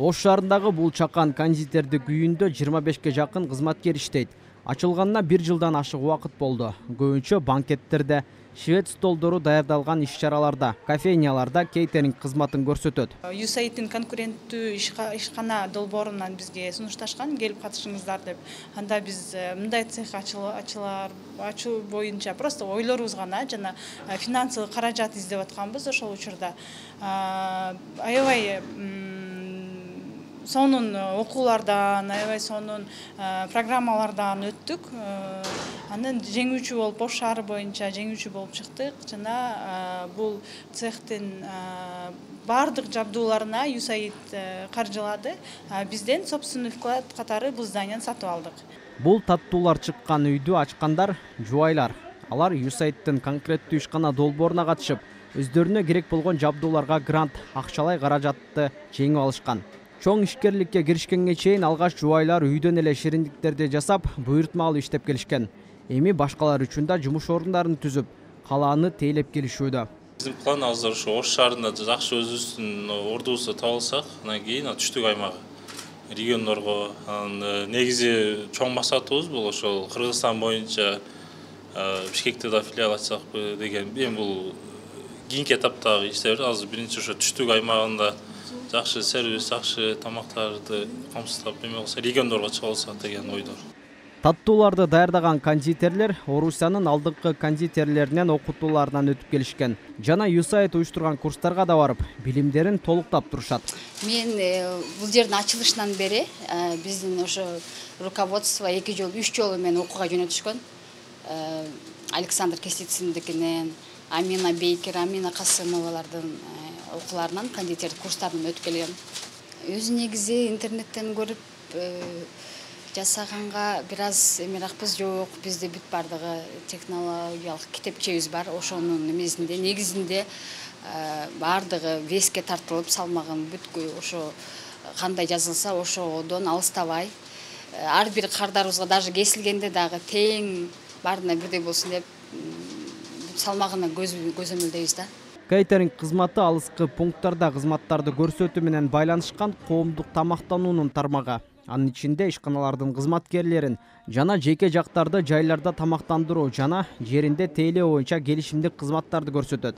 Ош шаарындагы бул чакан кондитердик үйүндө 25ке жакын кызматкер иштейт. Ачылганына 1 жылдан ашык убакыт болду. Көбүнчө банкеттерде, швед столдору даярдалган иш-чараларда, кофейняларда кейтеринг кызматын көрсөтөт. USAID'in конкуренттүү ишкана долбоорунан бизге сунушташкан, келип катышыңыздар деп. Анда биз мындай цех ачуу боюнча просто ойлорубуз гана жана финансылык каражат издеп атканбыз ошол учурда. Аябай сонун окуулардан, аябай сонун программалардан өттүк. Анан жеңүүчү болуп, Ош шаары боюнча жеңүүчү болуп чыктык. Жана бул цехтин бардык жабдууларына USAID каржылады. Бизден собственный вклад катары бул зданияны сатып алдык. Бул таттуулар чыккан үйдү ачкандар жубайлар. Алар USAID'тин конкреттүү ишкана долбооруна катышып, өздөрүнө керек болгон жабдууларга грант, акчалай каражатты жеңип алышкан. Чоң ишкерликке киришкенге чейин алгач жубайлар үйдөн эле шириндиктерди жасап, буйртма алып иштеп келишкен. Эми башкалар үчүн да жумуш орундарын түзүп, калааны тейлеп келишүүдө. Биздин план азыр ошо Ош шаарында жакшы өзүбүздүн ордубузду таап алсак, анан кийин түштүк аймагы региондорго, негизи чоң максатыбыз бул ошол Кыргызстан боюнча Бишкекте да филиал ачсакпы деген. Эми бул кийинки этаптагы иштер. Азыр биринчи ошо түштүк аймагында жакшы сервис, жакшы тамактарды камсыздап эме болсо, региондорго чыга алсак деген ойдор. Таттууларды даярдаган кондитерлер Орусиянын алдыңкы кондитерлеринен окутууларынан өтүп келишкен. Жана USAID уюштурган курстарга да барып, билимдерин толуктап турушат. Мен бул жердин ачылышынан бери биздин ошо руководство 2 жолу, 3 жолу мен окууга жөнөтүшкөн. Александр Кесициндикинен, Амина Бейкер, Амина Касымовалардын окууларынан кондитер курстарын өтүп келгем. Өзү негизи интернеттен көрүп жасаганга бир аз эмеракпыз. Жок, бизде бүт бардыгы технологиялык китепчебиз бар. Ошонун эмесинде негизинде бардыгы веске тартылып, салмагын бүткү ошо кандай жазылса ошодон алыстабай, ар бир кардарыбызга даже кесилгенде дагы тең баарына бирдей болсун деп салмагына көзөмөлдөйбүз да. Кейтеринг кызматы алыскы пункттарда кызматтарды көрсөтүү менен байланышкан коомдук тамактануунун тармагы. Анын ичинде ишканалардын кызматкерлерин жана жеке жактарды жайларда тамактандыруу жана жеринде тейлөө боюнча келишимдик кызматтарды көрсөтөт.